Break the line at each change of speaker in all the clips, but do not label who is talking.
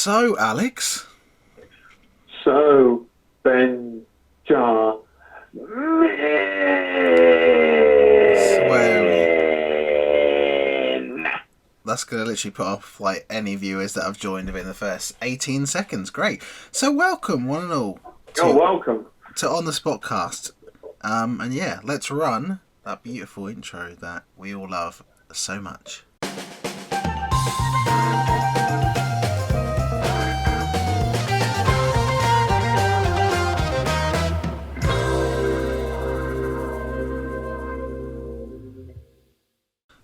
So, Alex.
So, Benjamin.
Sweary. That's going to literally put off like any viewers that have joined within the first 18 seconds. Great. So, welcome, one and all.
You're welcome.
To On The Spotcast. And yeah, let's run that beautiful intro that we all love so much.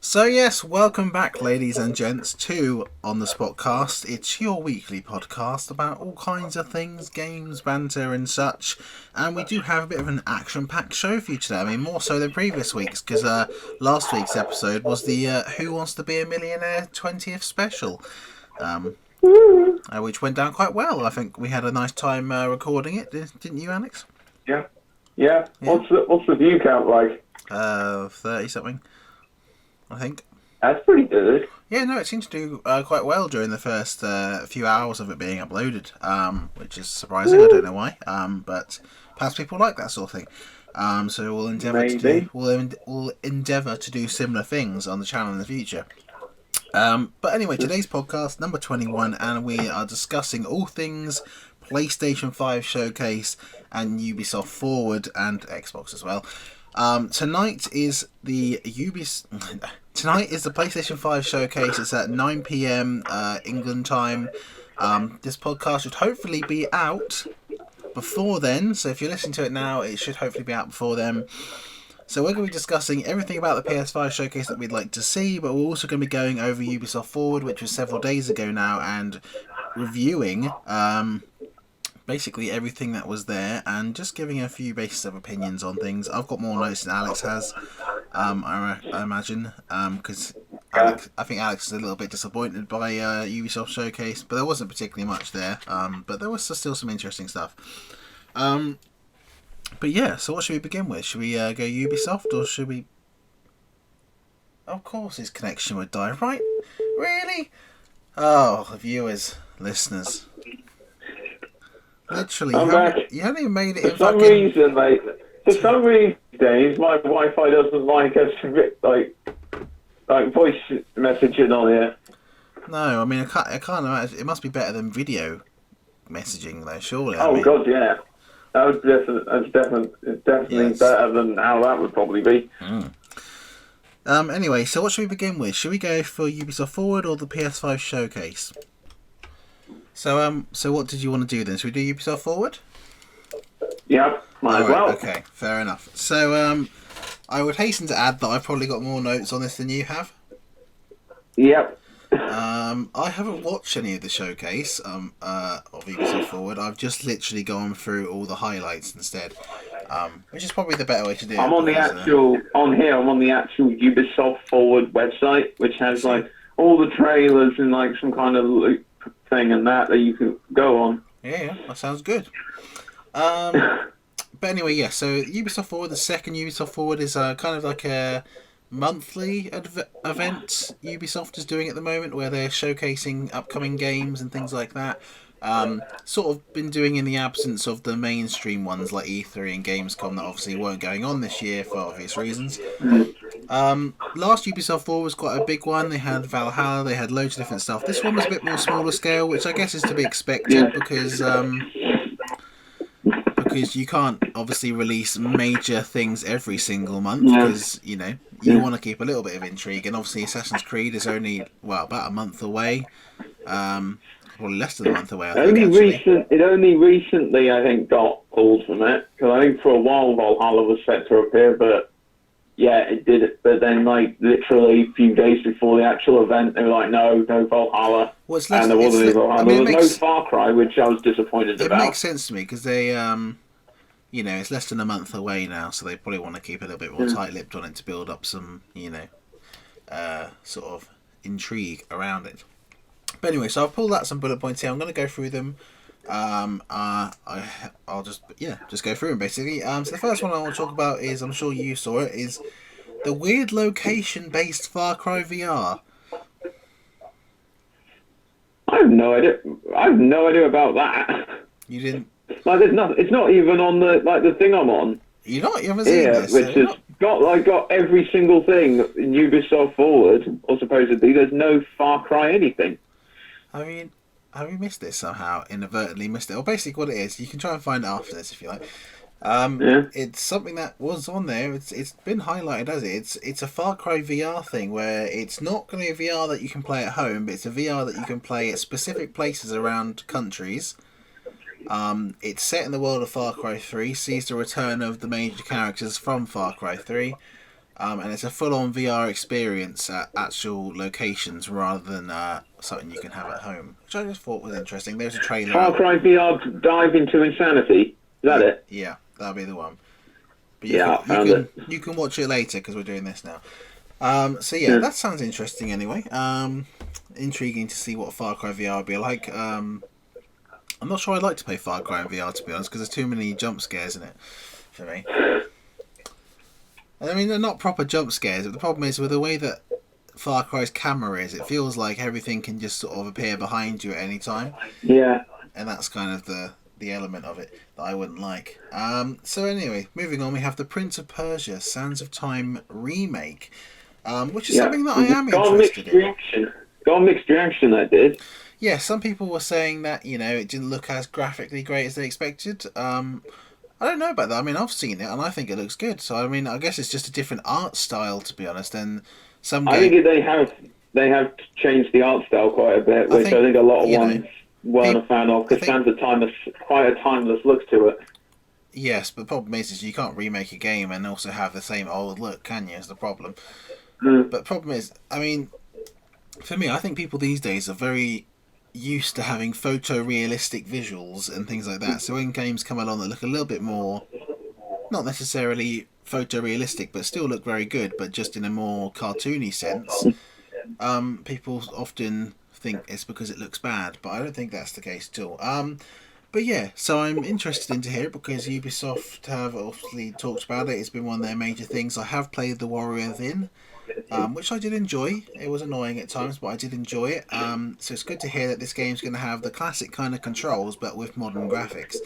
So yes, welcome back ladies and gents to On The Spotcast. It's your weekly podcast about all kinds of things, games, banter and such. And we do have a bit of an action-packed show for you today. I mean, more so than previous weeks, because last week's episode was the Who Wants to Be a Millionaire 20th special. Which went down quite well. I think we had a nice time recording it, didn't you, Alex?
Yeah. What's the view count like?
30-something. I think.
That's pretty good.
Yeah, no, it seemed to do quite well during the first few hours of it being uploaded, which is surprising. I don't know why, but perhaps people like that sort of thing. So we'll endeavour we'll endeavour to do similar things on the channel in the future. But anyway, today's podcast number 21, and we are discussing all things PlayStation 5 Showcase and Ubisoft Forward and Xbox as well. Tonight is the PlayStation 5 Showcase. It's at 9 PM England time. This podcast should hopefully be out before then. So if you're listening to it now, it should hopefully be out before then. So we're going to be discussing everything about the PS5 Showcase that we'd like to see, but we're also going to be going over Ubisoft Forward, which was several days ago now, and reviewing basically everything that was there and just giving a few bases of opinions on things. I've got more notes than Alex has, I imagine, because I think Alex is a little bit disappointed by Ubisoft Showcase, but there wasn't particularly much there, but there was still some interesting stuff. But yeah, so what should we begin with? Should we go Ubisoft, or should we... Of course his connection would die, right? Really? Oh, viewers, listeners... Literally, you haven't even made it in
some reason, mate. For some reason, days my Wi-Fi doesn't like us like voice messaging on here.
No, I mean I can't imagine. It must be better than video messaging, though. Surely.
God, yeah. That's definitely yes. Better than how that would probably be.
Anyway, so what should we begin with? Should we go for Ubisoft Forward or the PS5 Showcase? So what did you want to do then? Should we do Ubisoft Forward?
Yeah, might as well.
Okay, fair enough. So, I would hasten to add that I've probably got more notes on this than you have.
Yep.
I haven't watched any of the showcase of Ubisoft Forward. I've just literally gone through all the highlights instead, which is probably the better way to do it.
I'm on the actual Ubisoft Forward website, which has like all the trailers and like some kind of loop thing and that you can go on.
Yeah, that sounds good. But anyway, yeah, so Ubisoft Forward, the second Ubisoft Forward is kind of like a monthly event Ubisoft is doing at the moment, where they're showcasing upcoming games and things like that. Sort of been doing in the absence of the mainstream ones like E3 and Gamescom that obviously weren't going on this year for obvious reasons. Last Ubisoft Forward was quite a big one. They had Valhalla, they had loads of different stuff. This one was a bit more smaller scale, which I guess is to be expected because you can't obviously release major things every single month because, you know, you want to keep a little bit of intrigue, and obviously Assassin's Creed is only, about a month away. Probably less than a month away, I think,
It only recently, I think, got pulled from it, because I think for a while Valhalla was set to appear, but yeah, it did it. But then, like, literally a few days before the actual event, they were like, no Valhalla.
Well,
and there wasn't any Valhalla. There was no Far Cry, which I was disappointed about.
It makes sense to me, because they, you know, it's less than a month away now, so they probably want to keep a little bit more tight-lipped on it to build up some, you know, sort of intrigue around it. But anyway, so I've pulled out some bullet points here. I'm going to go through them. I'll just go through them basically. So the first one I want to talk about is, I'm sure you saw it, is the weird location-based Far Cry VR.
I have no idea. I have no idea about that.
You didn't.
Like, there's nothing. It's not even on the thing I'm on
You not. You haven't seen
here,
this.
which has got every single thing in Ubisoft Forward, or supposedly. There's no Far Cry anything.
I mean, have you missed this somehow? Inadvertently missed it. Well, basically, what it is, you can try and find it after this if you like.
Yeah.
It's something that was on there. It's been highlighted as it's a Far Cry VR thing where it's not going to be a VR that you can play at home, but it's a VR that you can play at specific places around countries. It's set in the world of Far Cry 3, sees the return of the major characters from Far Cry 3, and it's a full-on VR experience at actual locations rather than something you can have at home, which I just thought was interesting. There's a trailer.
Far Cry VR Dive into Insanity. Is that it?
Yeah, that'll be the one. But you can watch it later because we're doing this now. So yeah, that sounds interesting anyway. Intriguing to see what Far Cry VR would be like. I'm not sure I'd like to play Far Cry in VR, to be honest, because there's too many jump scares in it for me. I mean, they're not proper jump scares, but the problem is with the way that Far Cry's camera is, it feels like everything can just sort of appear behind you at any time.
Yeah.
And that's kind of the element of it that I wouldn't like. So anyway, moving on, we have the Prince of Persia Sands of Time remake, which is something that I am interested in.
Got a mixed reaction, that did.
Yeah, some people were saying that, it didn't look as graphically great as they expected. I don't know about that. I mean, I've seen it and I think it looks good. So, I mean, I guess it's just a different art style, to be honest. And
I think they have changed the art style quite a bit, which I think a lot of ones weren't a fan of, because Sands of Time has quite a timeless look to it.
Yes, but the problem is you can't remake a game and also have the same old look, can you? Is the problem. But the problem is, I mean, for me, I think people these days are very used to having photorealistic visuals and things like that. So when games come along that look a little bit more, not necessarily photorealistic, but still look very good, but just in a more cartoony sense, people often think it's because it looks bad, but I don't think that's the case at all. But yeah, so I'm interested in to hear it because Ubisoft have obviously talked about it. It's been one of their major things. I have played The Warrior Within, which I did enjoy. It was annoying at times, but I did enjoy it. So it's good to hear that this game's going to have the classic kind of controls, but with modern graphics.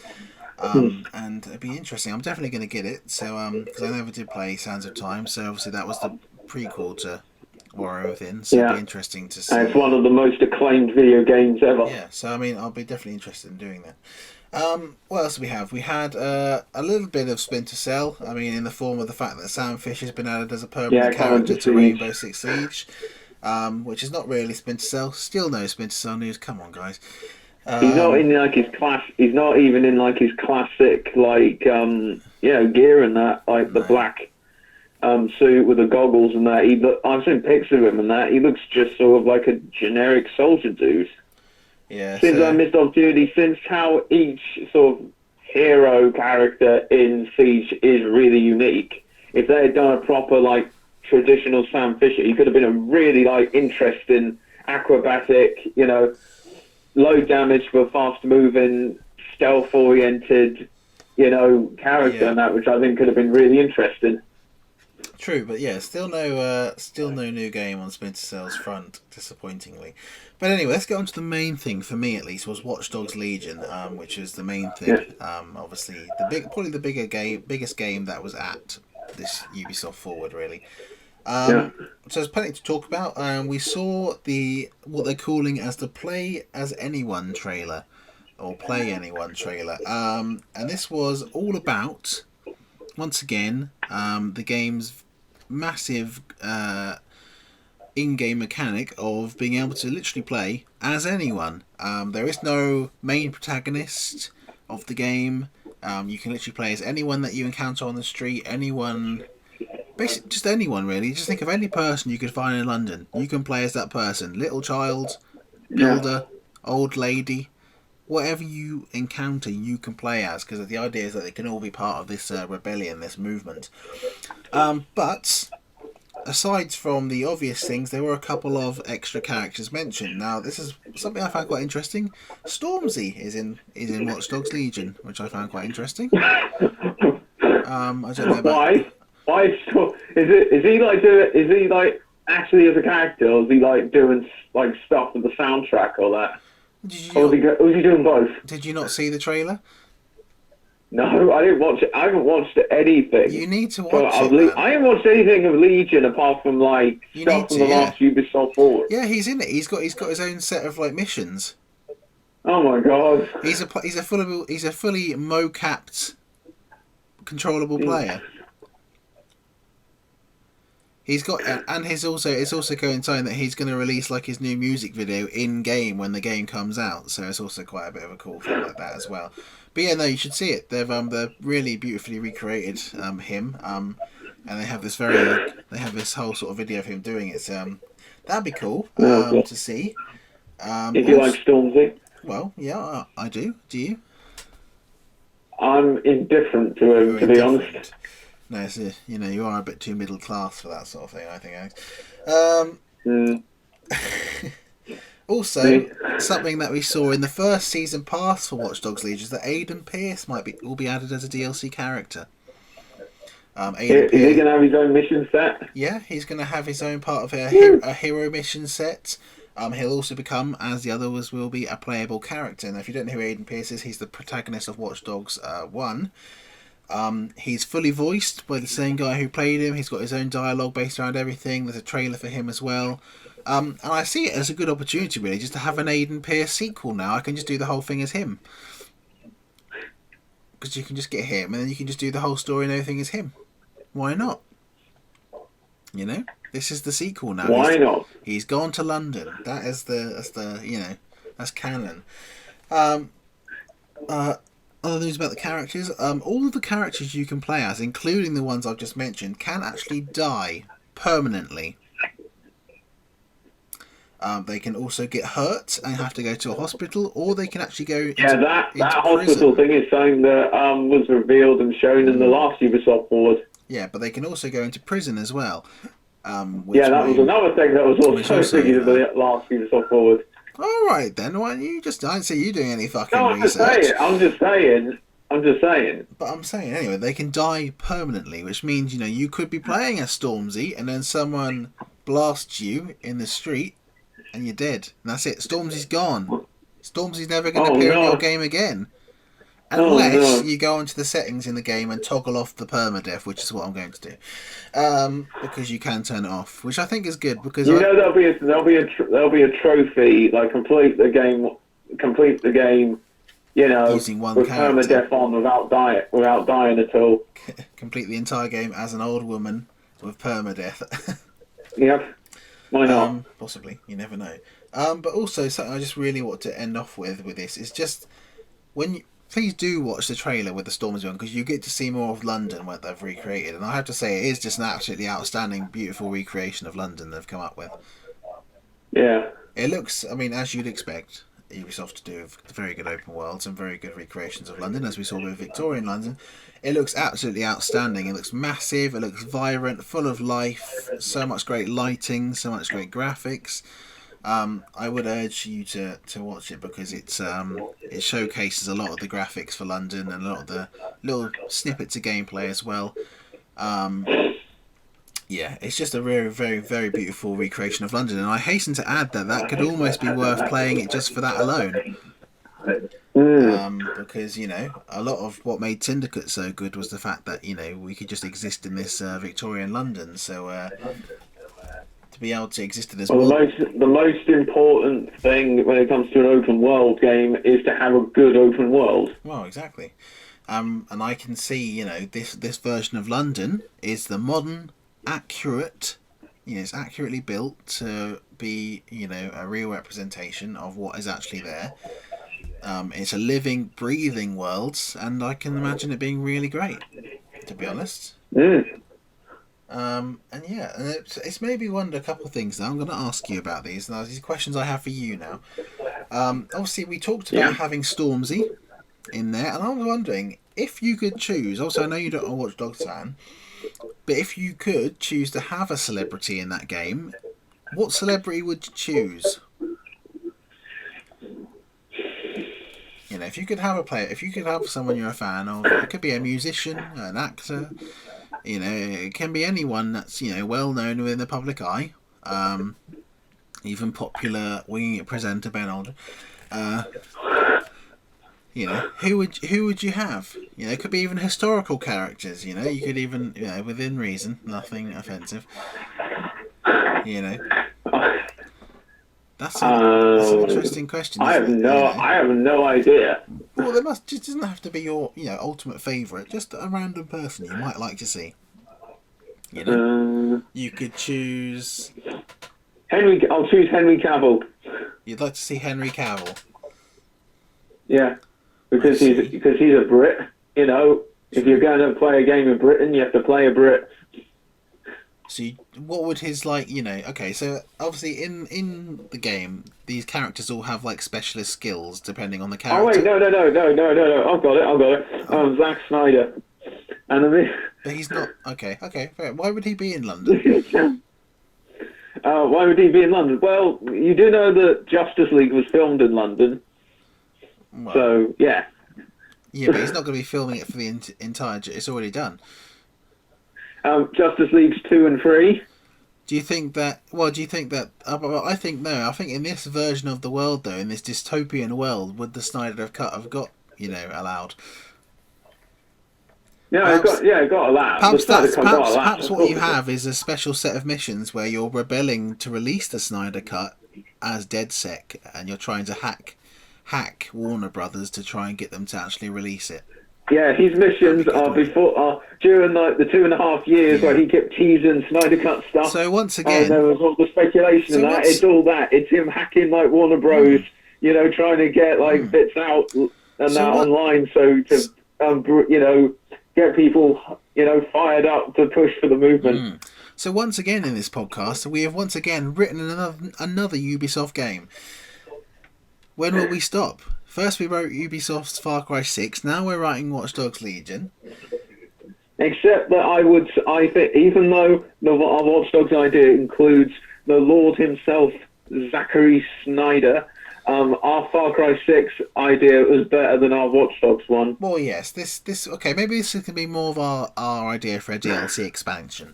And it'd be interesting. I'm definitely going to get it. So because I never did play Sands of Time, so obviously that was the prequel to Warrior Within. So it'd be interesting to see.
And it's one of the most acclaimed video games ever.
Yeah. So I mean, I'll be definitely interested in doing that. What else do we have? We had a little bit of Splinter Cell. I mean, in the form of the fact that Sam Fish has been added as a permanent character to Rainbow Six Siege, which is not really Splinter Cell. Still no Splinter Cell news. Come on, guys.
He's not in like his class. He's not even in like his classic gear and that, like the black suit with the goggles and that. I've seen pictures of him and that. He looks just sort of like a generic soldier dude.
Yeah.
Since I missed opportunity, since how each sort of hero character in Siege is really unique. If they had done a proper traditional Sam Fisher, he could have been a really interesting acrobatic, low damage but fast moving, stealth oriented, character and that, which I think could have been really interesting.
True, but yeah, still no new game on Splinter Cell's front, disappointingly. But anyway, let's get on to the main thing for me at least was Watch Dogs Legion, which is the main thing. Obviously, probably the biggest game that was at this Ubisoft Forward, really. So there's plenty to talk about. We saw what they're calling as the Play As Anyone trailer, or Play Anyone trailer, and this was all about, once again, the game's massive in-game mechanic of being able to literally play as anyone. There is no main protagonist of the game. You can literally play as anyone that you encounter on the street, anyone, basically just anyone really. Just think of any person you could find in London. You can play as that person. Little child, builder, old lady, whatever you encounter you can play as, because the idea is that they can all be part of this rebellion, this movement. But aside from the obvious things, there were a couple of extra characters mentioned. Now, this is something I found quite interesting. Stormzy is in Watch Dogs Legion, which I found quite interesting. I don't know about...
Why is he actually as a character, or is he doing stuff with the soundtrack or that?
Did you
Or
not,
was he doing both?
did you not see the trailer?
No, I didn't watch it. I haven't watched anything.
You need to
So
watch it, man.
I haven't watched anything of Legion apart from like
You
stuff
need
from
to,
the
yeah.
last Ubisoft forward.
Yeah, he's in it. He's got his own set of like missions.
Oh my god.
He's a fully mo-capped controllable player. He's got, and it's also coinciding that he's going to release like his new music video in game when the game comes out. So it's also quite a bit of a cool thing like that as well. But yeah, no, you should see it. They're really beautifully recreated him. And they have this whole sort of video of him doing it. So that'd be cool to see.
If you like Stormzy,
well, yeah, I do. Do you?
I'm indifferent to him, to be honest.
No, it's you are a bit too middle class for that sort of thing, I think, Alex. Also, something that we saw in the first season pass for Watch Dogs Legion is that Aiden Pearce will be added as a DLC character.
Is he going to have his own mission set?
Yeah, he's going to have his own part of a hero mission set. He'll also become, as the others will be, a playable character. And if you don't know who Aiden Pearce is, he's the protagonist of Watch Dogs 1. He's fully voiced by the same guy who played him. He's got his own dialogue based around everything. There's a trailer for him as well. And I see it as a good opportunity, really, just to have an Aiden Pearce sequel now. I can just do the whole thing as him. Because you can just get him, and then you can just do the whole story and everything as him. Why not? You know? This is the sequel now.
Why not?
He's gone to London. That's canon. Other news about the characters. All of the characters you can play as, including the ones I've just mentioned, can actually die permanently. They can also get hurt and have to go to a hospital, or they can actually go into,
that
into
hospital thing is something that was revealed and shown in the last Ubisoft forward.
Yeah, but they can also go into prison as well.
Was another thing that was also big in the last Ubisoft forward.
All right then, why don't you just? I don't see you doing any fucking
research. I'm just saying.
But I'm saying anyway, they can die permanently, which means you could be playing as Stormzy, and then someone blasts you in the street, and you're dead. And that's it. Stormzy's gone. Stormzy's never going to appear in your game again. Unless you go into the settings in the game and toggle off the permadeath, which is what I'm going to do, because you can turn it off, which I think is good. Because
there'll be a trophy, like complete the game,
using one
with
character.
permadeath on without dying at all.
Complete the entire game as an old woman with permadeath.
Yep. Why not?
Possibly, you never know. But also something I just really want to end off with this is just please do watch the trailer with the Stormzy one, because you get to see more of London, what they've recreated. And I have to say, it is just an absolutely outstanding, beautiful recreation of London they've come up with.
Yeah.
It looks, as you'd expect Ubisoft to do, very good open worlds and very good recreations of London, as we saw with Victorian London. It looks absolutely outstanding. It looks massive, it looks vibrant, full of life, so much great lighting, so much great graphics. I would urge you to watch it, because it showcases a lot of the graphics for London and a lot of the little snippets of gameplay as well. Yeah, it's just a very, very, very beautiful recreation of London, and I hasten to add that could almost be worth playing it just for that alone. Because a lot of what made Syndicate so good was the fact that we could just exist in this Victorian London. So to be able to exist in this world.
The most important thing when it comes to an open world game is to have a good open world.
Well, exactly. And I can see, this version of London is the modern, accurate, it's accurately built to be, a real representation of what is actually there. It's a living, breathing world, and I can imagine it being really great, to be honest. And it's made me wonder a couple of things now. I'm going to ask you about these. Now, these questions I have for you now. Obviously, we talked about having Stormzy in there, and I was wondering if you could choose. Also, I know you don't know Watch Dogs fan, but if you could choose to have a celebrity in that game, what celebrity would you choose? If you could have a player, if you could have someone you're a fan of, it could be a musician, an actor. It can be anyone that's well known within the public eye, even popular winging it presenter Ben Aldrin. You know, who would you have? You know, it could be even historical characters. You know, you could even, you know, within reason, nothing offensive. You know, that's an interesting question.
I have no idea.
Well, there just doesn't have to be your, you know, ultimate favourite. Just a random person you might like to see. You know, you could choose.
I'll choose Henry Cavill.
You'd like to see Henry Cavill.
Yeah. Because he's a Brit, you know. If you're going to play a game in Britain, you have to play a Brit.
So, what would his, like, you know? Okay, so obviously in the game, these characters all have like specialist skills depending on the character.
Oh wait, no! I've got it. Zack Snyder,
But he's not. Okay, fair. Why would he be in London?
Why would he be in London? Well, you do know that Justice League was filmed in London. Well, so, yeah.
Yeah, but he's not going to be filming it for the entire... It's already done.
Justice Leagues 2 and 3.
Do you think that... Well, do you think that... I think no. I think in this version of the world, though, in this dystopian world, would the Snyder Cut have got, you know, allowed?
Yeah, it got allowed.
Perhaps what you have is a special set of missions where you're rebelling to release the Snyder Cut as DedSec, and you're trying to hack Warner Brothers to try and get them to actually release it.
Yeah, his missions are during like the 2.5 years where he kept teasing Snyder Cut stuff.
So once again,
there was all the speculation and that. It's all that. It's him hacking like Warner Bros. You know, trying to get like bits out and online, so to you know, get people, you know, fired up to push for the movement.
So once again in this podcast, we have once again written another Ubisoft game. When will we stop? First we wrote Ubisoft's Far Cry 6, now we're writing Watch Dogs Legion.
Except that I think, even though our Watch Dogs idea includes the Lord himself, Zachary Snyder, our Far Cry 6 idea was better than our Watch Dogs one.
Well, yes, this okay, maybe this can be more of our idea for a DLC expansion.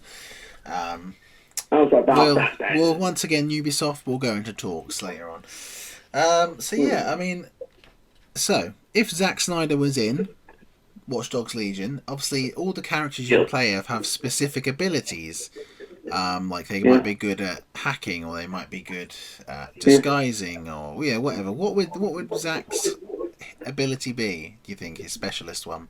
We'll once again, Ubisoft will go into talks later on. So yeah, I mean, so if Zack Snyder was in Watch Dogs Legion, obviously all the characters you play have specific abilities. Like they might be good at hacking, or they might be good at disguising, or whatever. What would Zack's ability be? Do you think his specialist one?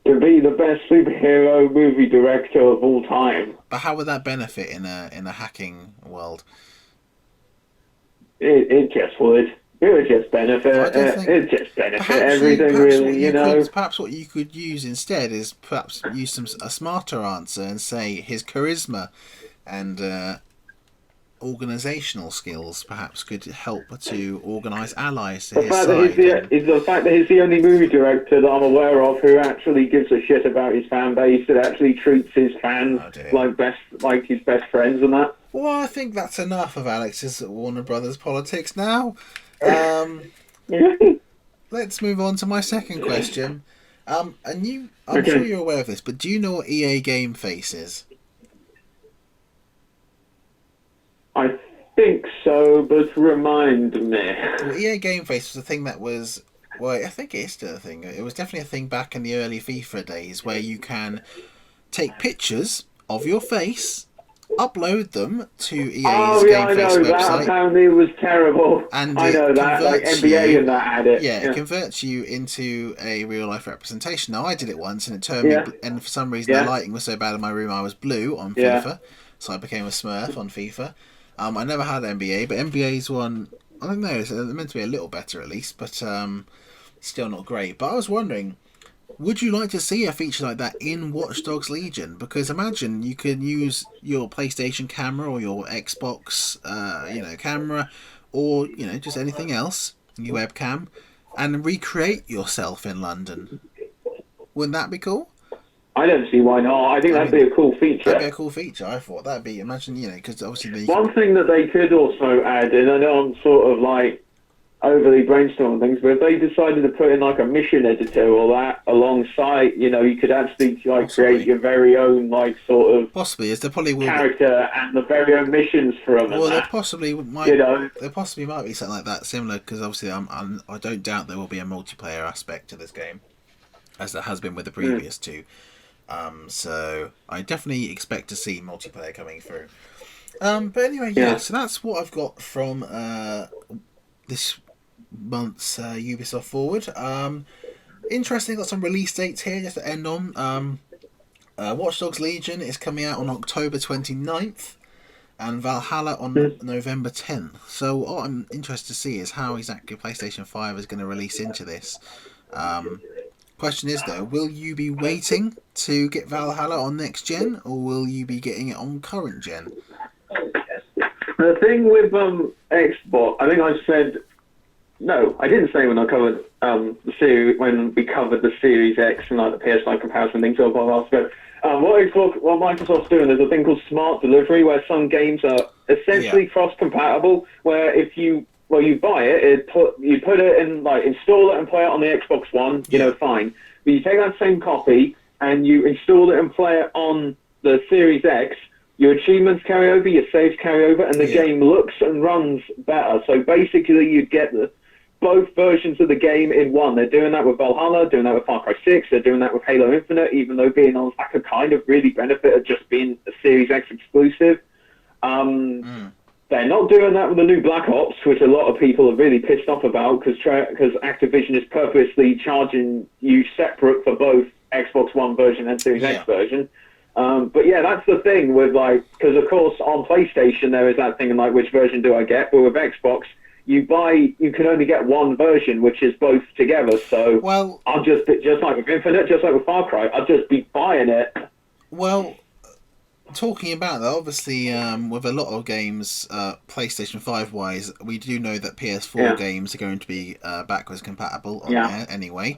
To be the best superhero movie director of all time.
But how would that benefit in a hacking world?
It just would. It would just benefit. It just benefit everything, really. You know.
Perhaps what you could use instead is perhaps use a smarter answer and say his charisma and organisational skills perhaps could help to organise allies to his side.
The fact that he's the only movie director that I'm aware of who actually gives a shit about his fan base, that actually treats his fans like his best friends and that.
Well, I think that's enough of Alex's Warner Brothers politics now. Let's move on to my second question. I'm sure you're aware of this, but do you know what EA Game Face is?
I think so, but remind me.
Well, EA Game Face was a thing that was... Well, I think it is still a thing. It was definitely a thing back in the early FIFA days where you can take pictures of your face, upload them to EA's Game Face website.
That apparently was terrible.
And
I know that, like NBA and that had it.
Yeah, it converts you into a real life representation. Now I did it once and it turned me, and for some reason the lighting was so bad in my room I was blue on FIFA, so I became a Smurf on FIFA. I never had NBA, but NBA's one, I don't know, it's meant to be a little better at least, but still not great. But I was wondering, would you like to see a feature like that in Watch Dogs Legion? Because imagine you can use your PlayStation camera or your Xbox, camera, or just anything else, your webcam, and recreate yourself in London. Wouldn't that be cool?
I don't see why not. I think that'd be a cool feature.
That'd be a cool feature. I thought that'd be. Imagine, because obviously
one thing that they could also add, and I know I'm sort of like overly brainstorm things, but if they decided to put in like a mission editor or that alongside, you could actually like
Possibly.
create your very own like sort of
Possibly, as there probably will.
character and the very own missions for them.
Well,
and
there
that,
possibly might.
you know,
There possibly might be something like that similar, because obviously I don't doubt there will be a multiplayer aspect to this game, as there has been with the previous two. So I definitely expect to see multiplayer coming through. But anyway, yeah. So that's what I've got from this month's Ubisoft Forward. Interesting, got some release dates here just to end on. Watch Dogs Legion is coming out on October 29th, and Valhalla on November 10th. So what I'm interested to see is how exactly PlayStation 5 is going to release into this. Question is though, will you be waiting to get Valhalla on next gen, or will you be getting it on current gen?
the thing with Xbox, I think I said no. I didn't say when I covered the series when we covered the Series X and like the PS5 comparison things over last ago. What Microsoft's doing, there's a thing called smart delivery where some games are essentially cross-compatible. Where if you buy it, you put it in, like, install it and play it on the Xbox One, fine. But you take that same copy and you install it and play it on the Series X, your achievements carry over, your saves carry over, and the game looks and runs better. So basically you get both versions of the game in one. They're doing that with Valhalla, doing that with Far Cry 6, they're doing that with Halo Infinite, even though being on like a kind of really benefit of just being a Series X exclusive. They're not doing that with the new Black Ops, which a lot of people are really pissed off about because Activision is purposely charging you separate for both Xbox One version and Series X version. But yeah, that's the thing with because of course on PlayStation there is that thing like which version do I get, but with Xbox you can only get one version, which is both together. So I'll just like with Infinite, just like with Far Cry, I'll just be buying it.
Well, talking about that, obviously, with a lot of games, PlayStation 5 wise, we do know that PS4 games are going to be backwards compatible on there anyway.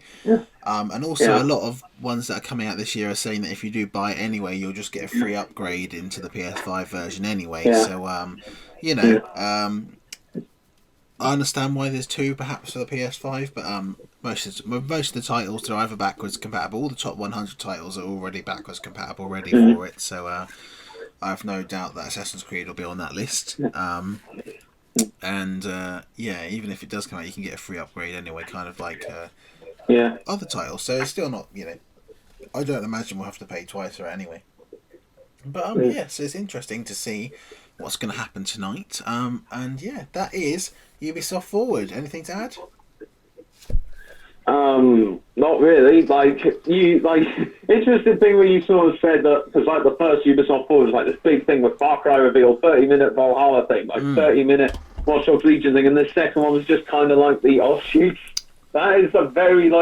And also a lot of ones that are coming out this year are saying that if you do buy it anyway, you'll just get a free upgrade into the PS5 version anyway. So, I understand why there's two perhaps for the PS5, but most of the titles are either backwards compatible. All the top 100 titles are already backwards compatible, ready for it. So I have no doubt that Assassin's Creed will be on that list. And even if it does come out, you can get a free upgrade anyway, kind of like other titles. So it's still not, I don't imagine we'll have to pay twice for it anyway. But so it's interesting to see what's going to happen tonight. That is Ubisoft Forward. Anything to add?
Not really. Interesting thing where you sort of said that because the first Ubisoft Forward was this big thing with Far Cry reveal, 30-minute Valhalla thing, 30-minute Watch Dogs Legion thing, and the second one was just kind of like the offshoots. That is a very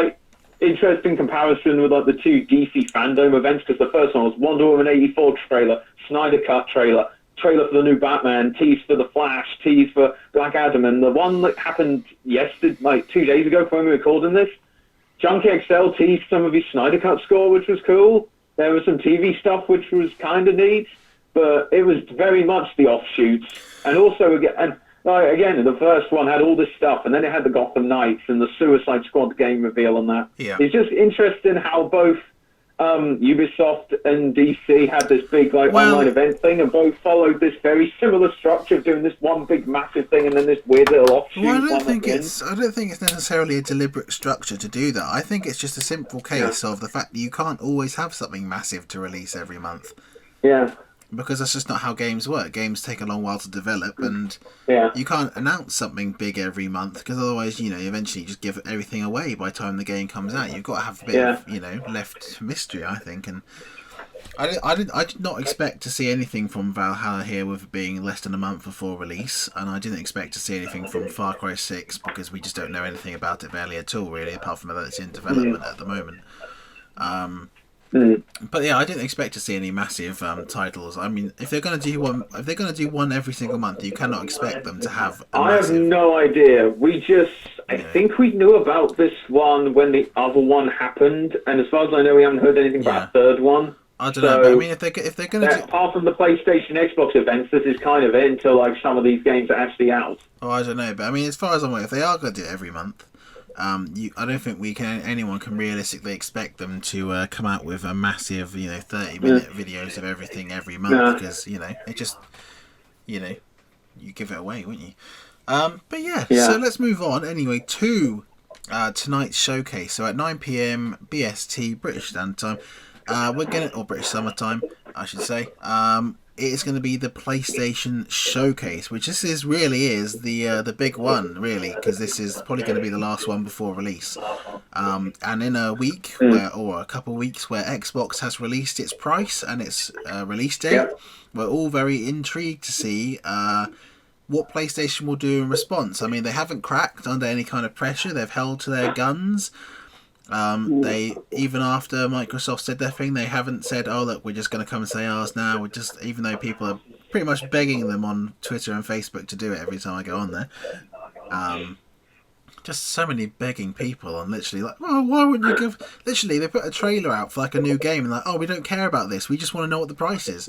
interesting comparison with the two DC fandom events, because the first one was Wonder Woman 84 trailer, Snyder Cut trailer for the new Batman, tease for the Flash, tease for Black Adam, and the one that happened yesterday, 2 days ago when we were recording this, Junkie XL teased some of his Snyder Cut score, which was cool. There was some TV stuff which was kind of neat, but it was very much the offshoots. And also, again, the first one had all this stuff, and then it had the Gotham Knights and the Suicide Squad game reveal on that.
Yeah.
It's just interesting how both Ubisoft and DC had this big online event thing, and both followed this very similar structure of doing this one big massive thing and then this weird little offshoot.
Well, I don't think it's necessarily a deliberate structure to do that. I think it's just a simple case of the fact that you can't always have something massive to release every month.
Yeah.
Because that's just not how games work. Games take a long while to develop, and you can't announce something big every month, because otherwise, eventually you just give everything away by the time the game comes out. You've got to have a bit of, left mystery, I think. And I did not expect to see anything from Valhalla here with it being less than a month before release, and I didn't expect to see anything from Far Cry 6 because we just don't know anything about it barely at all, really, apart from that it's in development at the moment. But I didn't expect to see any massive titles. I mean, if they're going to do one every single month, you cannot expect them to have.
I have no idea. I think we knew about this one when the other one happened, and as far as I know, we haven't heard anything about a third one.
I don't know. But I mean, if they're going to
apart from the PlayStation Xbox events, this is kind of it until like some of these games are actually out.
Oh, I don't know, but I mean, as far as I'm aware, if they are going to do it every month, I don't think anyone can realistically expect them to come out with a massive, 30-minute videos of everything every month because it just, you give it away, wouldn't you? But yeah, so let's move on anyway to tonight's showcase. So at 9 p.m. BST British Standard Time, or British Summer Time, I should say. It is going to be the PlayStation Showcase, which really is the big one, really, because this is probably going to be the last one before release. And in a week or a couple of weeks where Xbox has released its price and its release date, we're all very intrigued to see what PlayStation will do in response. I mean, they haven't cracked under any kind of pressure. They've held to their guns. They, even after Microsoft said their thing, they haven't said, "Oh, look, we're just going to come and say ours now." Even though people are pretty much begging them on Twitter and Facebook to do it every time I go on there. Just so many begging people, and literally like, "Oh, why wouldn't you give?" Literally, they put a trailer out for like a new game, and like, "Oh, we don't care about this. We just want to know what the price is."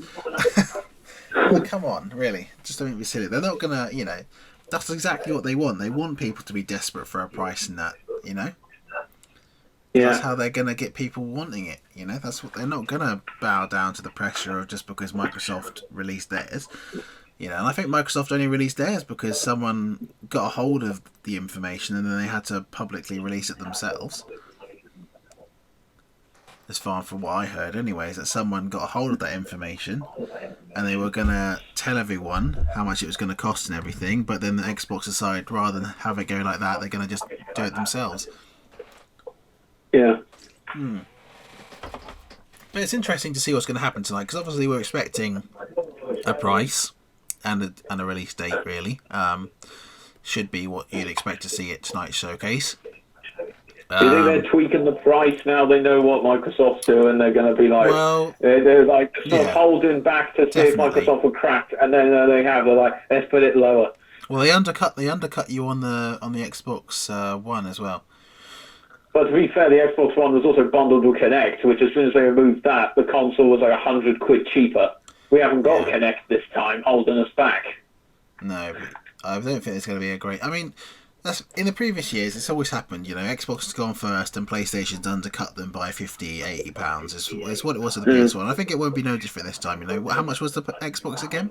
Like, come on, really? Just don't be silly. They're not gonna, That's exactly what they want. They want people to be desperate for a price and that,
Yeah.
That's how they're going to get people wanting it, That's what they're not going to bow down to the pressure of just because Microsoft released theirs, And I think Microsoft only released theirs because someone got a hold of the information and then they had to publicly release it themselves. As far from what I heard, anyways, that someone got a hold of that information and they were going to tell everyone how much it was going to cost and everything, but then the Xbox decided rather than have it go like that, they're going to just do it themselves.
Yeah.
But it's interesting to see what's going to happen tonight because obviously we're expecting a price and a release date. Really, should be what you'd expect to see at tonight's showcase.
Do you think they're tweaking the price now? They know what Microsoft's doing. They're going to be like, they're like sort of holding back to see if Microsoft will crack, and then they're like, let's put it lower.
Well, they undercut you on the Xbox One as well.
But to be fair, the Xbox One was also bundled with Kinect, which as soon as they removed that, the console was like £100 cheaper. We haven't got Kinect this time, holding us back.
No, but I don't think it's going to be a great... I mean, in the previous years, it's always happened, Xbox has gone first and PlayStation's undercut them by £50, £80. It's what it was with the PS1. I think it won't be no different this time, How much was the Xbox again?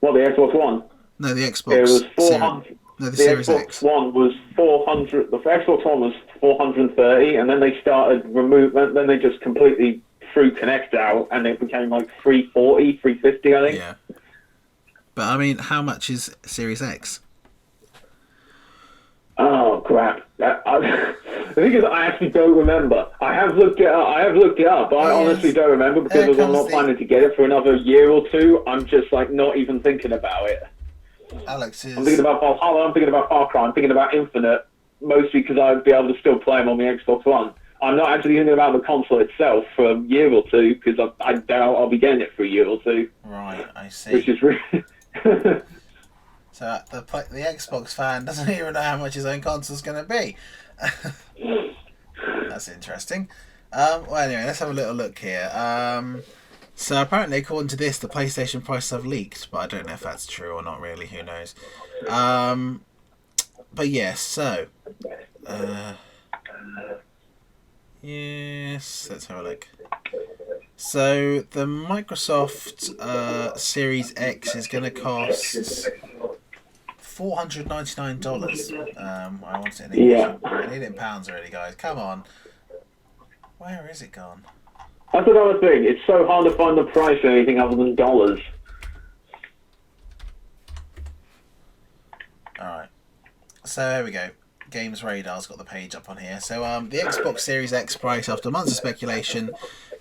What, the Xbox One?
No, the Xbox.
It was 400.
No,
the
Series
Xbox
X.
One was 400. The Xbox One was 430, and then they started then they just completely threw Kinect out, and it became like 340, 350, I think.
Yeah. But I mean, how much is Series X?
Oh crap! The thing is, I actually don't remember. I have looked it up. But I honestly don't remember because I'm not planning to get it for another year or two. I'm just like not even thinking about it.
Alex is...
I'm thinking about Valhalla, I'm thinking about Far Cry, I'm thinking about Infinite, mostly because I'd be able to still play them on the Xbox One. I'm not actually thinking about the console itself for a year or two, because I doubt I'll be getting it for a year or two.
Right, I see.
Which is really...
So the Xbox fan doesn't even know how much his own console's going to be. That's interesting. Well, anyway, let's have a little look here. So apparently, according to this, the PlayStation prices have leaked, but I don't know if that's true or not really, who knows. But yes, so... yes, let's have a look. So the Microsoft Series X is going to cost $499. I want it in English. I need it in pounds already, guys. Come on. Where is it gone?
That's another thing. It's so hard to find the price of anything other than dollars.
Alright. So there we go. Games Radar's got the page up on here. So the Xbox Series X price after months of speculation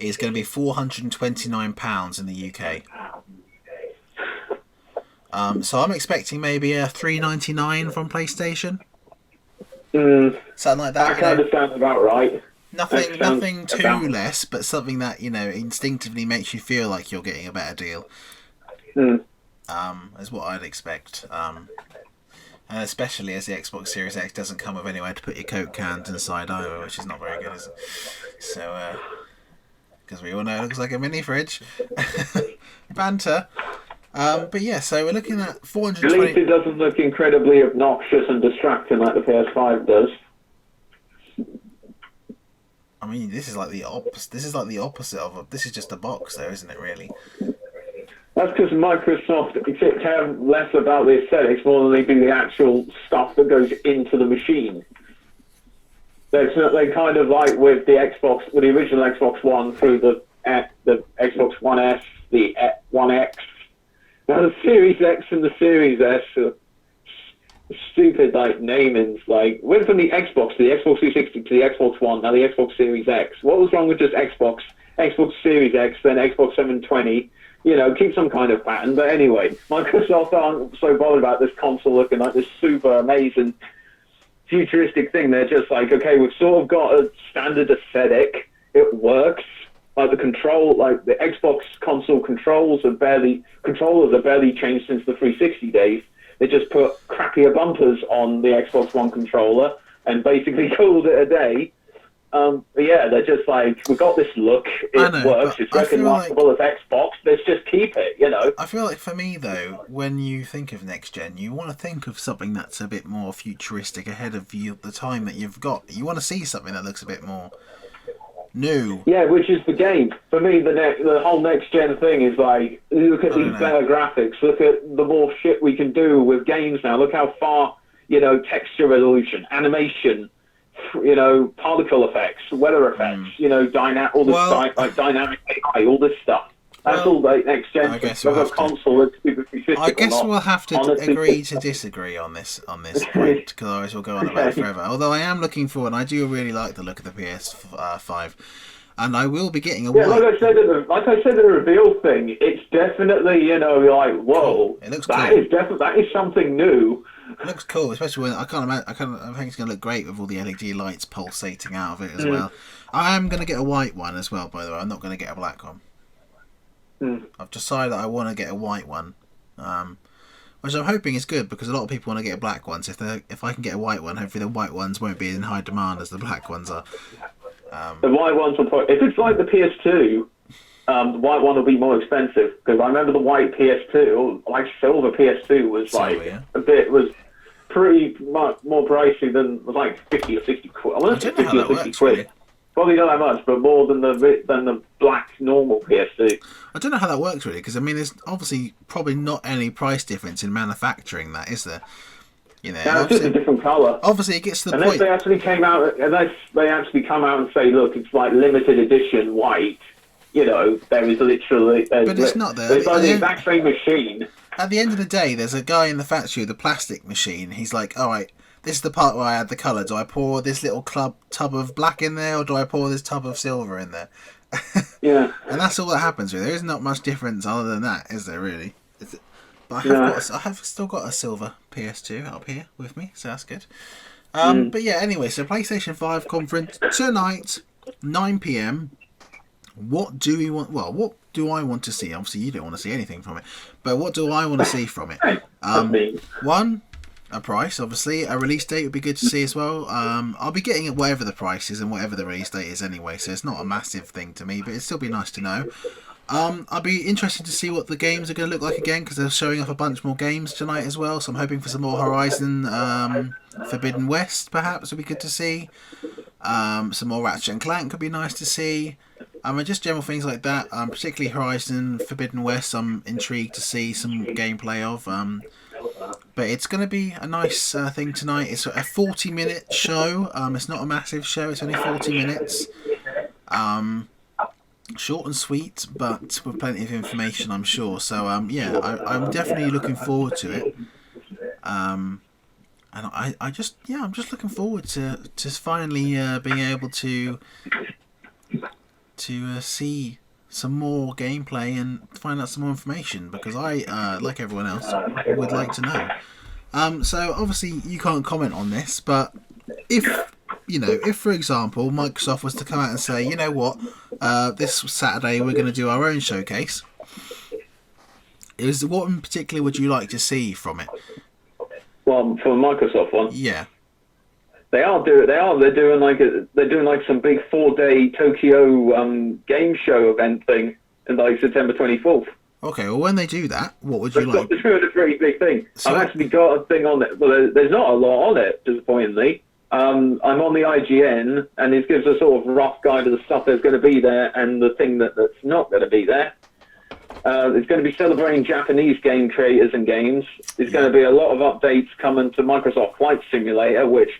is going to be £429 in the UK. So I'm expecting maybe a $399 from PlayStation. Something like that.
That kind of sounds about right.
Nothing too less, but something that, instinctively makes you feel like you're getting a better deal. Is what I'd expect. And especially as the Xbox Series X doesn't come with anywhere to put your Coke cans inside either, which is not very good, is it? So, because we all know it looks like a mini fridge. Banter. But yeah, so we're looking at
At
420.
least it doesn't look incredibly obnoxious and distracting like the PS5 does.
I mean, this is like the opposite. This is like the opposite of this is just a box, though, isn't it? Really.
That's because Microsoft care less about the aesthetics more than they do the actual stuff that goes into the machine. They kind of like with the Xbox, with the original Xbox One through the Xbox One S, the One X. Now the Series X and the Series S are stupid like namings. Like went from the Xbox to the Xbox 360 to the Xbox One, now the Xbox Series X. What was wrong with just Xbox Series X, then Xbox 720? You know, keep some kind of pattern. But anyway, Microsoft aren't so bothered about this console looking like this super amazing futuristic thing. They're just like, okay, we've sort of got a standard aesthetic. It works. Like the Xbox console controllers are barely changed since the 360 days. They just put crappier bumpers on the Xbox One controller and basically called it a day. But yeah, they're just like, we've got this look, it works, it's recognizable as Xbox, let's just keep it, you know?
I feel like for me, though, when you think of next gen, you want to think of something that's a bit more futuristic ahead of you, the time that you've got. You want to see something that looks a bit more new.
Yeah, which is the game. For me, the whole next gen thing is like, look at these better graphics, look at the more shit we can do with games now, look how far, you know, texture resolution, animation, you know, particle effects, weather effects, you know, dynamic AI, all this stuff. That's all the next gen.
I guess we'll have to agree to disagree on this point, because otherwise we'll go on about it forever. Although I am looking forward, and I do really like the look of the PS5, and I will be getting a white.
Like I said, the reveal thing, it's definitely, you know, like, whoa,
cool. It looks
that
cool.
that is something new.
It looks cool, especially when I think it's going to look great with all the LED lights pulsating out of it as well. I am going to get a white one as well, by the way. I'm not going to get a black one. I've decided that I want to get a white one, which I'm hoping is good, because a lot of people want to get black ones. If I can get a white one, hopefully the white ones won't be in high demand as the black ones are.
The white ones will probably, if it's like the PS2, the white one will be more expensive, because I remember the white PS2, like silver PS2, was was pretty much more pricey than, was like 50 or 60 quid. I want to say 50 or 60 quid. Really. Probably not that much, but more than the black normal PS2.
I don't know how that works really, because I mean, there's obviously probably not any price difference in manufacturing that, is there? You know,
yeah, it's just a different colour.
Obviously, it gets to the
unless
point.
They actually came out, unless they actually come out and say, look, it's like limited edition white. You know, there is literally.
But it's not there.
It's like the exact same machine.
At the end of the day, there's a guy in the factory with the plastic machine. He's like, all right, this is the part where I add the colour. Do I pour this little tub of black in there, or do I pour this tub of silver in there?
Yeah.
And that's all that happens really. There is not much difference other than that, is there really? But I have still got a silver PS2 up here with me, so that's good. But yeah, anyway, so PlayStation 5 conference tonight, 9 PM. What do we want? Well, what do I want to see? Obviously, you don't want to see anything from it, but what do I want to see from it? One, a price, obviously. A release date would be good to see as well. I'll be getting it whatever the price is and whatever the release date is anyway, so it's not a massive thing to me, but it'd still be nice to know. I'll be interested to see what the games are going to look like again, because they're showing off a bunch more games tonight as well, so I'm hoping for some more Horizon Forbidden West, perhaps, would be good to see. Some more Ratchet and Clank could be nice to see. Just general things like that, particularly Horizon Forbidden West, I'm intrigued to see some gameplay of. But it's going to be a nice thing tonight. It's a 40-minute show. It's not a massive show, it's only 40 minutes. Short and sweet, but with plenty of information, I'm sure. So, yeah, I'm definitely looking forward to it. And I'm just looking forward to finally being able to see some more gameplay and find out some more information, because I, like everyone else, would like to know. So obviously you can't comment on this, but if for example Microsoft was to come out and say, you know what, this Saturday we're going to do our own showcase, what in particular would you like to see from it?
Well, for the Microsoft one?
Yeah.
They're doing like some big 4-day Tokyo game show event thing in like September 24th.
Okay, well, when they do that, what would you like?
They're doing a very big thing.
So-
I've actually got a thing on it. Well, there's not a lot on it, disappointingly. I'm on the IGN, and it gives a sort of rough guide of the stuff that's going to be there and the thing that's not going to be there. It's going to be celebrating Japanese game creators and games. There's going to be a lot of updates coming to Microsoft Flight Simulator, which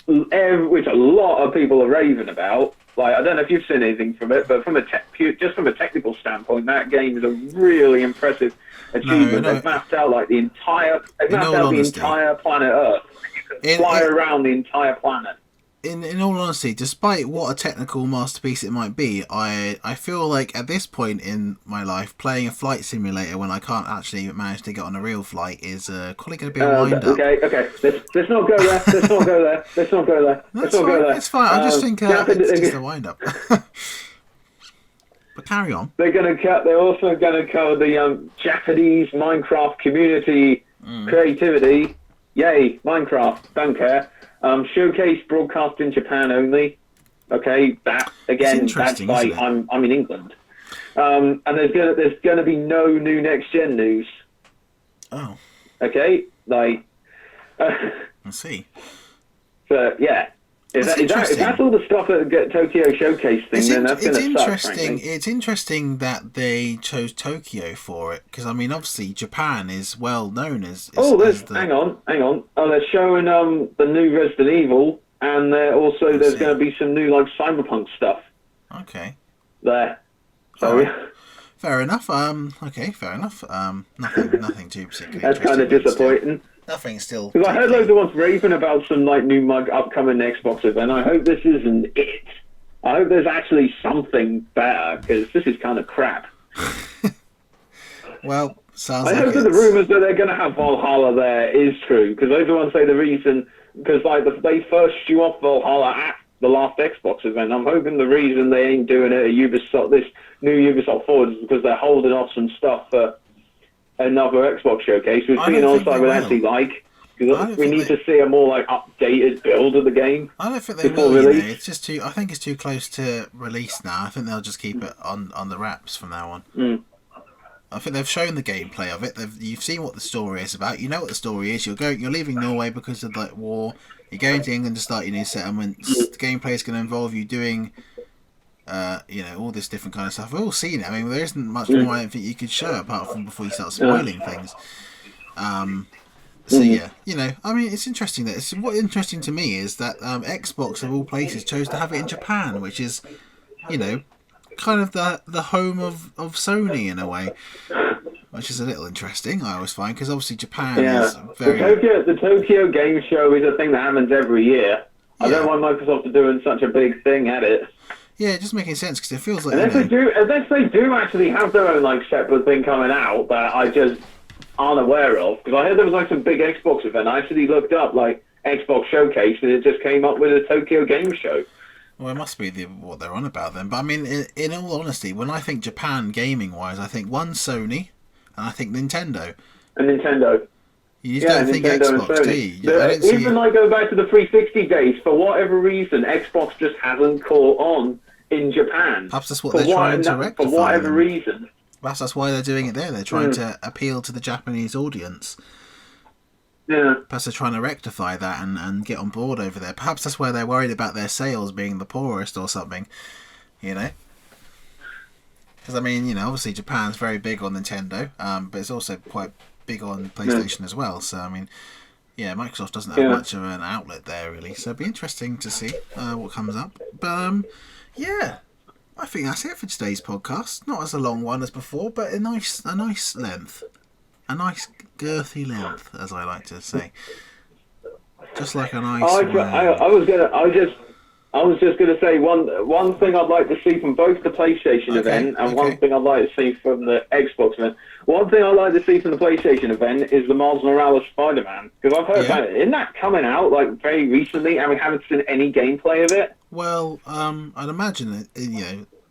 a lot of people are raving about. Like, I don't know if you've seen anything from it, but from a technical standpoint, that game is a really impressive achievement.
No.
They've mapped out like the entire planet Earth. You can fly around the entire planet.
In all honesty, despite what a technical masterpiece it might be, I feel like at this point in my life, playing a flight simulator when I can't actually manage to get on a real flight is probably going to be a wind-up.
Okay. Let's not go there. Let's not go there. Let's not go there.
That's fine. It's fine. I just think it's just a wind-up. But carry on.
They're also going to cover the Japanese Minecraft community creativity. Yay, Minecraft. Don't care. Showcase broadcast in Japan only. Okay, that again. That's like I'm in England, and there's gonna be no new next gen news.
Oh.
Okay, like.
I see.
So yeah, if that's all the stuff at the Tokyo Showcase thing, then that's gonna suck. Frankly.
It's interesting that they chose Tokyo for it because I mean, obviously, Japan is well known as.
Hang on. Oh, they're showing the new Resident Evil, and there's going to be some new like Cyberpunk stuff.
Okay.
There. So.
Fair enough. Okay, fair enough. Nothing too particularly.
That's kind of disappointing.
Nothing still.
Because I heard loads of ones raving about some like new upcoming Xbox event. I hope this isn't it. I hope there's actually something better because this is kind of crap.
Well, sounds.
I hope that the rumours that they're going to have Valhalla there is true because those are ones say the reason because like they first shoot off Valhalla at the last Xbox event. I'm hoping the reason they ain't doing it at Ubisoft, this new Ubisoft Forward, is because they're holding off some stuff for another Xbox showcase, which being honest, I would actually like. Because we need to see a more like updated build of the game.
I don't think they will. It's just too. I think it's too close to release now. I think they'll just keep it on the wraps from now on. I think they've shown the gameplay of it. You've seen what the story is about. You know what the story is. You're leaving Norway because of the war. You're going to England to start your new settlements. The gameplay is going to involve you doing, all this different kind of stuff. We've all seen it. I mean, there isn't much more I don't think you could show apart from before you start spoiling things. So yeah, I mean, it's interesting that what's interesting to me is that Xbox of all places chose to have it in Japan, which is, kind of the home of Sony in a way, which is a little interesting. I always find because obviously Japan is very.
The Tokyo Game Show is a thing that happens every year. I don't know why Microsoft are doing such a big thing at it.
Yeah, just making sense because it feels like.
Unless they do actually have their own like separate thing coming out that I just aren't aware of because I heard there was like some big Xbox event. I actually looked up like Xbox Showcase and it just came up with a Tokyo Game Show.
Well, it must be what they're on about then. But I mean, in all honesty, when I think Japan gaming-wise, I think Sony, and I think Nintendo.
And Nintendo.
You just don't think
Nintendo
Xbox, do you?
Even I go back to the 360 days, for whatever reason, Xbox just hasn't caught on in Japan.
Perhaps that's what they're trying to rectify.
For whatever reason.
Perhaps that's why they're doing it there. They're trying to appeal to the Japanese audience.
Yeah.
Perhaps they're trying to rectify that and get on board over there. Perhaps that's where they're worried about their sales being the poorest or something, Because, I mean, obviously Japan's very big on Nintendo, but it's also quite big on PlayStation as well. So, I mean, Microsoft doesn't have much of an outlet there, really. So it'd be interesting to see what comes up. But, I think that's it for today's podcast. Not as a long one as before, but a nice length. A nice girthy length, as I like to say. Just like a nice.
I was just gonna say one thing I'd like to see from both the PlayStation event and one thing I'd like to see from the Xbox event. One thing I'd like to see from the PlayStation event is the Miles Morales Spider-Man because I've heard about it. Isn't that coming out like very recently and we haven't seen any gameplay of it?
Well, I'd imagine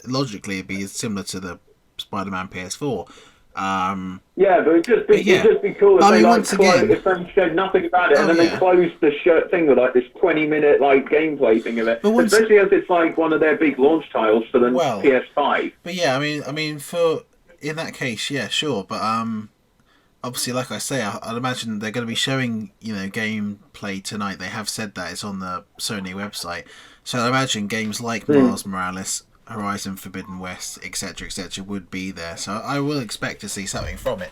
logically it'd be similar to the Spider-Man PS4.
Yeah, but it'd just be cool if
I
they
mean,
like
once again,
if they said nothing about it, and then
yeah.
they closed the thing with like this 20-minute like gameplay thing of it. Especially as it's like one of their big launch titles for the PS5.
But yeah, I mean, for in that case, yeah, sure. But obviously, like I say, I'd imagine they're going to be showing gameplay tonight. They have said that it's on the Sony website, so I imagine games like Miles Morales, Horizon Forbidden West, etc., etc., would be there. So I will expect to see something from it.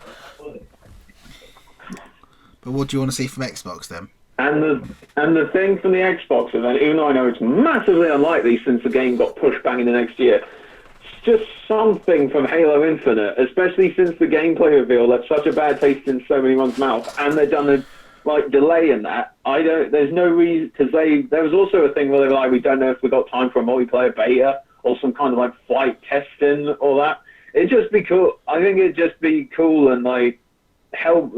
But what do you want to see from Xbox then?
And the thing from the Xbox event, even though I know it's massively unlikely since the game got pushed back into next year, it's just something from Halo Infinite, especially since the gameplay reveal left such a bad taste in so many one's mouth, and they've done a delay in that. There's no reason, because there was also a thing where they were like, we don't know if we got time for a multiplayer beta or some kind of like flight testing or that. It'd just be cool. I think it'd just be cool and help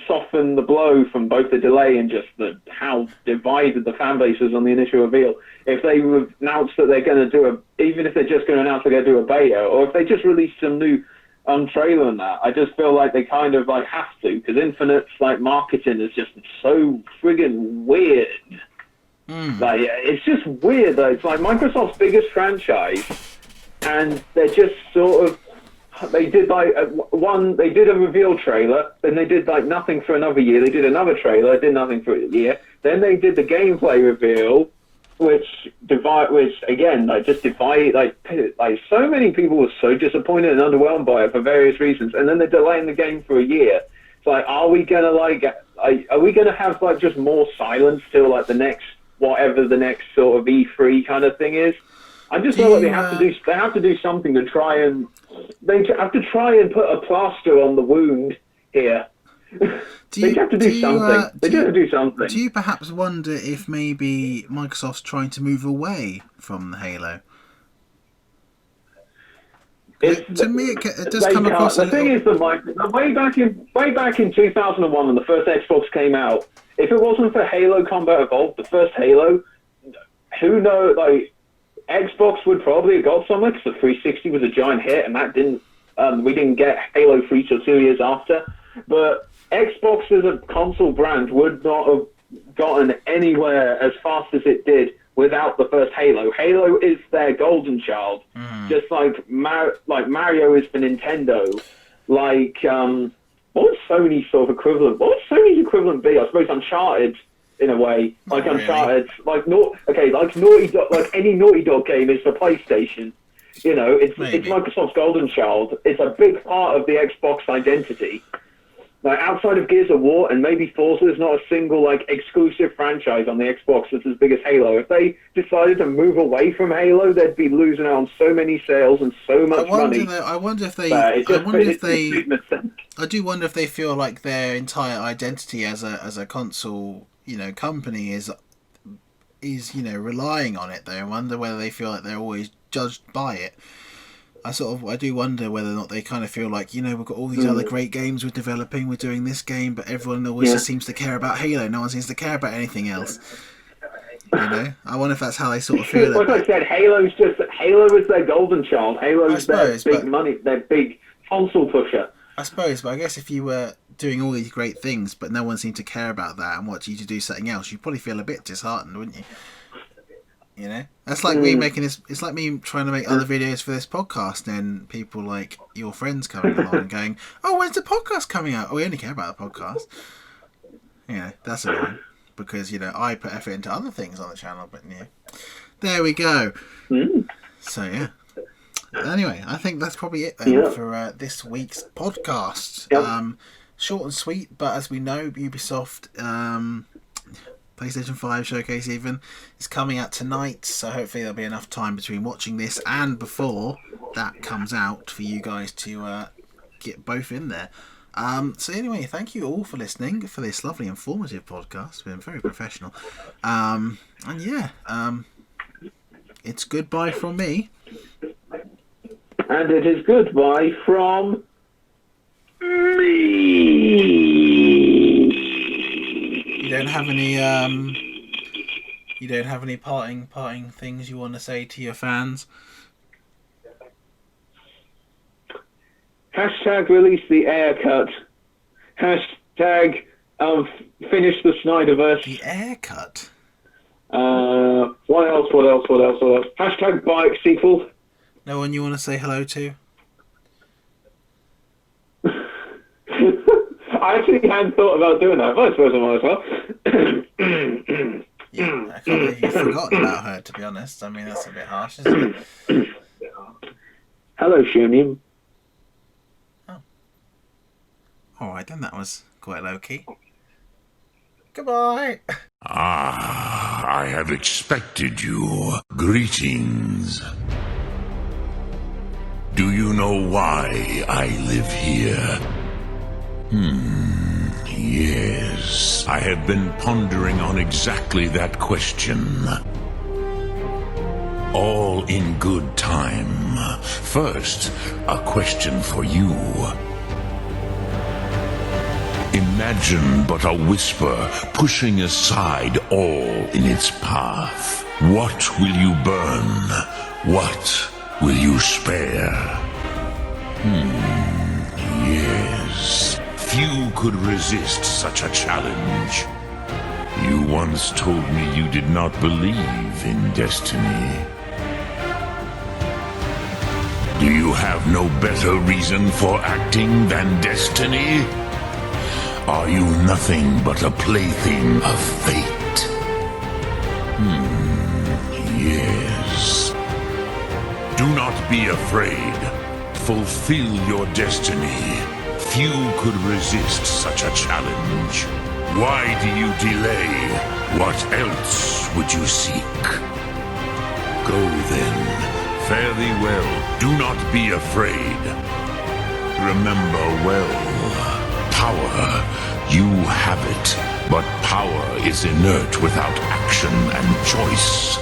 soften the blow from both the delay and just how divided the fan base is on the initial reveal. If they announce that they're going to do even if they're just going to announce they're going to do a beta, or if they just release some new trailer and that, I just feel like they kind of have to, because Infinite's marketing is just so friggin' weird. It's just weird though. It's like Microsoft's biggest franchise, and they're just sort of. They did they did a reveal trailer, then they did nothing for another year. They did another trailer, did nothing for a year. Then they did the gameplay reveal, which again just divided. So many people were so disappointed and underwhelmed by it for various reasons. And then they're delaying the game for a year. It's like, are we gonna have just more silence till the next whatever the next sort of E3 kind of thing is? I just feel like they have to do something to try and put a plaster on the wound here. They have to do something. They have to do something.
Do you perhaps wonder if maybe Microsoft's trying to move away from Halo? To me, it does come across.
The thing is, way back in 2001 when the first Xbox came out, if it wasn't for Halo Combat Evolved, the first Halo, who knows? Xbox would probably have got somewhere, because the 360 was a giant hit, and that didn't. We didn't get Halo 3 till 2 years after. But Xbox as a console brand would not have gotten anywhere as fast as it did without the first Halo. Halo is their golden child, just like Mario is for Nintendo. What would Sony's sort of equivalent? What would Sony's equivalent be? I suppose Uncharted. In a way, Uncharted, Naughty Dog, any Naughty Dog game is for PlayStation. It's Microsoft's golden child. It's a big part of the Xbox identity. Outside of Gears of War and maybe Forza, there's not a single exclusive franchise on the Xbox that's as big as Halo. If they decided to move away from Halo, they'd be losing out on so many sales and so much money.
I wonder if they. I do wonder if they feel like their entire identity as a console company is relying on it though. I wonder whether they feel like they're always judged by it. I do wonder whether or not they kind of feel like, we've got all these other great games we're developing, we're doing this game, but everyone always just seems to care about Halo. No one seems to care about anything else. I wonder if that's how they sort of feel.
Like I said, Halo is their golden child. Halo is their big money, their big console pusher.
I suppose, but I guess if you were doing all these great things, but no one seemed to care about that and want you to do something else, you'd probably feel a bit disheartened, wouldn't you? That's like me making this. It's like me trying to make other videos for this podcast, and people like your friends coming along and going, "Oh, when's the podcast coming out? Oh, we only care about the podcast." That's annoying because I put effort into other things on the channel, but there we go. So yeah. Anyway, I think that's probably it then for this week's podcast.
Yep.
Short and sweet, but as we know, Ubisoft PlayStation 5 showcase even is coming out tonight, so hopefully there'll be enough time between watching this and before that comes out for you guys to get both in there. So anyway, thank you all for listening for this lovely informative podcast. It's been very professional. It's goodbye from me.
And it is goodbye from me.
You don't have any parting things you want to say to your fans?
Hashtag release the air cut. Hashtag finish the Snyderverse.
The air cut.
What else? Hashtag bike sequel.
No one you want to say hello to?
I actually hadn't thought about doing that, but I suppose I might as well.
Yeah, I can't believe you've forgotten about her, to be honest. I mean, that's a bit harsh, isn't it?
Hello, Shunium.
Alright then, that was quite low-key. Goodbye!
I have expected you. Greetings. Do you know why I live here? Yes. I have been pondering on exactly that question. All in good time. First, a question for you. Imagine but a whisper pushing aside all in its path. What will you burn? What will you spare? Yes. Few could resist such a challenge. You once told me you did not believe in destiny. Do you have no better reason for acting than destiny? Are you nothing but a plaything of fate? Yes. Do not be afraid. Fulfill your destiny. Few could resist such a challenge. Why do you delay? What else would you seek? Go then. Fare thee well. Do not be afraid. Remember well. Power, you have it. But power is inert without action and choice.